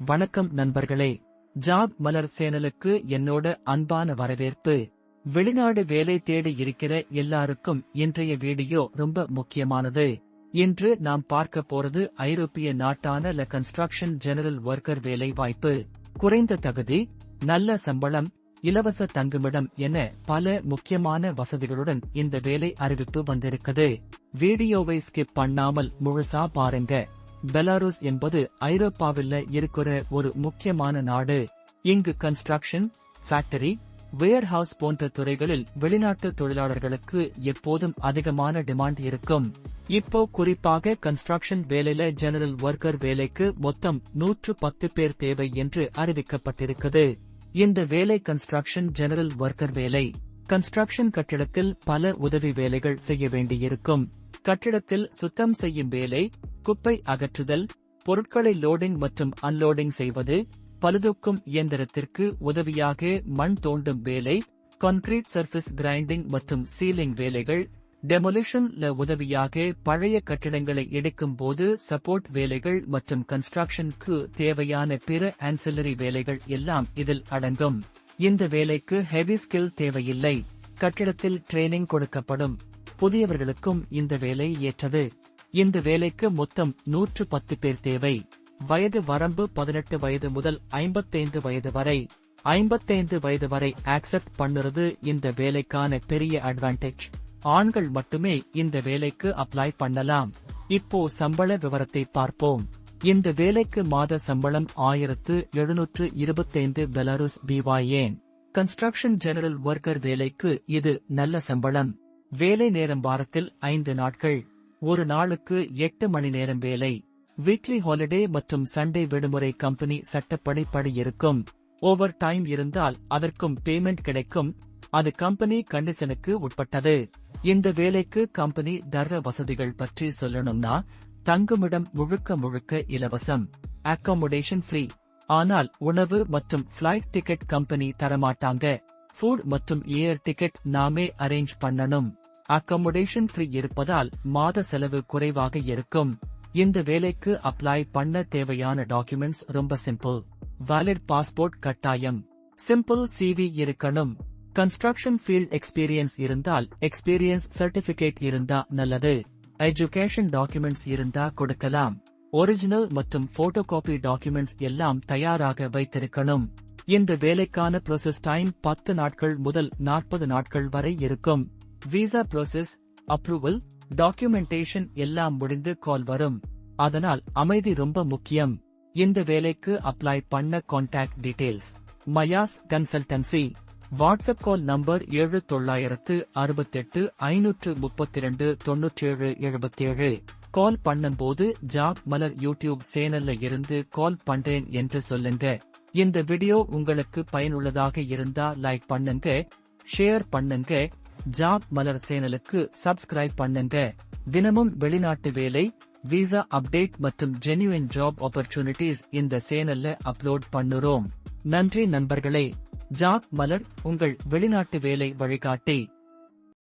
வணக்கம் நண்பர்களே, ஜாப் மலர் சேனலுக்கு என்னோட அன்பான வரவேற்பு. வெளிநாடு வேலை தேடி இருக்கிற எல்லாருக்கும் இன்றைய வீடியோ ரொம்ப முக்கியமானது. இன்று நாம் பார்க்க போறது ஐரோப்பிய நாட்டான ல கன்ஸ்ட்ரக்ஷன் ஜெனரல் ஒர்க்கர் வேலை வாய்ப்பு. குறைந்த தகுதி, நல்ல சம்பளம், இலவச தங்குமிடம் என பல முக்கியமான வசதிகளுடன் இந்த வேலை அறிவிப்பு வந்திருக்குது. வீடியோவை ஸ்கிப் பண்ணாமல் முழுசா பாருங்க. பெலாருஸ் என்பது ஐரோப்பாவில் இருக்கிற ஒரு முக்கியமான நாடு. இங்கு கன்ஸ்ட்ரக்ஷன், ஃபேக்டரி, வேர்ஹவுஸ் போன்ற துறைகளில் வெளிநாட்டு தொழிலாளர்களுக்கு எப்போதும் அதிகமான டிமாண்ட் இருக்கும். இப்போ குறிப்பாக கன்ஸ்ட்ரக்ஷன் வேலையில ஜெனரல் ஒர்க்கர் வேலைக்கு மொத்தம் 110 பேர் தேவை என்று அறிவிக்கப்பட்டிருக்கிறது. இந்த வேலை கன்ஸ்ட்ரக்ஷன் ஜெனரல் ஒர்க்கர் வேலை. கன்ஸ்ட்ரக்ஷன் கட்டிடத்தில் பல உதவி வேலைகள் செய்ய வேண்டியிருக்கும். கட்டிடத்தில் சுத்தம் செய்யும் வேலை, குப்பை அகற்றுதல், பொருட்களை லோடிங் மற்றும் அன்லோடிங் செய்வது, பழுதுக்கும் இயந்திரத்திற்கு உதவியாக மண் தோண்டும் வேலை, கான்கிரீட் சர்ஃபேஸ் கிரைண்டிங் மற்றும் சீலிங் வேலைகள், டெமோலிஷன் உதவியாக பழைய கட்டிடங்களை இடிக்கும் போது சப்போர்ட் வேலைகள் மற்றும் கன்ஸ்ட்ரக்ஷனுக்கு தேவையான பிற ஆன்சிலரி வேலைகள் எல்லாம் இதில் அடங்கும். இந்த வேலைக்கு ஹெவி ஸ்கில் தேவையில்லை. கட்டிடத்தில் ட்ரெய்னிங் கொடுக்கப்படும். புதியவர்களுக்கும் இந்த வேலை ஏற்றது. இந்த வேலைக்கு மொத்தம் 110 பேர் தேவை. வயது வரம்பு 18 வயது முதல் 55 வயது வரை. 55 வயது வரை ஆக்செப்ட் பண்ணுறது இந்த வேலைக்கான பெரிய அட்வான்டேஜ். ஆண்கள் மட்டுமே இந்த வேலைக்கு அப்ளை பண்ணலாம். இப்போ சம்பள விவரத்தை பார்ப்போம். இந்த வேலைக்கு மாத சம்பளம் 1725 பெலாருஸ் பிவாயேன். கன்ஸ்ட்ரக்ஷன் ஜெனரல் ஒர்க்கர் வேலைக்கு இது நல்ல சம்பளம். வேலை நேரம் வாரத்தில் 5 நாட்கள். ஒரு நாளுக்கு 8 மணி நேரம் வேலை. வீக்லி ஹாலிடே மற்றும் சண்டே விடுமுறை கம்பெனி சட்டப்படி இருக்கும். ஓவர் டைம் இருந்தால் அதற்கும் பேமெண்ட் கிடைக்கும். அது கம்பெனி கண்டிஷனுக்கு உட்பட்டது. இந்த வேலைக்கு கம்பெனி தர வசதிகள் பற்றி சொல்லணும்னா, தங்குமிடம் முழுக்க இலவசம். Accommodation free. ஆனால் உணவு மற்றும் பிளைட் டிக்கெட் கம்பெனி தரமாட்டாங்க. ஃபுட் மற்றும் ஏர் டிக்கெட் நாமே அரேஞ்ச் பண்ணணும். அக்காமடேஷன் ஃப்ரீ இருப்பதால் மாத செலவு குறைவாக இருக்கும். இந்த வேலைக்கு அப்ளை பண்ண தேவையான டாக்குமெண்ட்ஸ் ரொம்ப சிம்பிள். வேலிட் பாஸ்போர்ட் கட்டாயம். சிம்பிள் சிவி இருக்கணும். கன்ஸ்ட்ரக்ஷன் ஃபீல்ட் எக்ஸ்பீரியன்ஸ் இருந்தால் எக்ஸ்பீரியன்ஸ் சர்டிபிகேட் இருந்தா நல்லது. எஜுகேஷன் டாக்குமெண்ட்ஸ் இருந்தா கொடுக்கலாம். ஒரிஜினல் மற்றும் போட்டோகாபி டாக்குமெண்ட்ஸ் எல்லாம் தயாராக வைத்திருக்கணும். இந்த வேலைக்கான ப்ரோசஸ் டைம் 10 நாட்கள் முதல் 40 நாட்கள் வரை இருக்கும். விசா ப்ரோசஸ், அப்ரூவல், டாக்குமெண்டேஷன் எல்லாம் முடிந்து கால் வரும். அதனால் அமைதி ரொம்ப முக்கியம். இந்த வேலைக்கு அப்ளை பண்ண contact details. Mayas consultancy. WhatsApp call number 7968 532 97 77. Call பண்ணும்போது ஜாப் மலர் யூடியூப் சேனல்ல இருந்து கால் பண்றேன் என்று சொல்லுங்க. இந்த வீடியோ உங்களுக்கு பயனுள்ளதாக இருந்தா லைக் பண்ணுங்க, ஷேர் பண்ணுங்க. ஜாப் மலர் சேனலுக்கு சப்ஸ்கிரைப் பண்ணுங்க. தினமும் வெளிநாட்டு வேலை, விசா அப்டேட் மற்றும் ஜென்யூன் ஜாப் ஆப்பர்ச்சுனிட்டிஸ் இந்த சேனல்ல அப்லோட் பண்ணுறோம். நன்றி நண்பர்களே. ஜாப் மலர் உங்கள் வெளிநாட்டு வேலை வழிகாட்டி.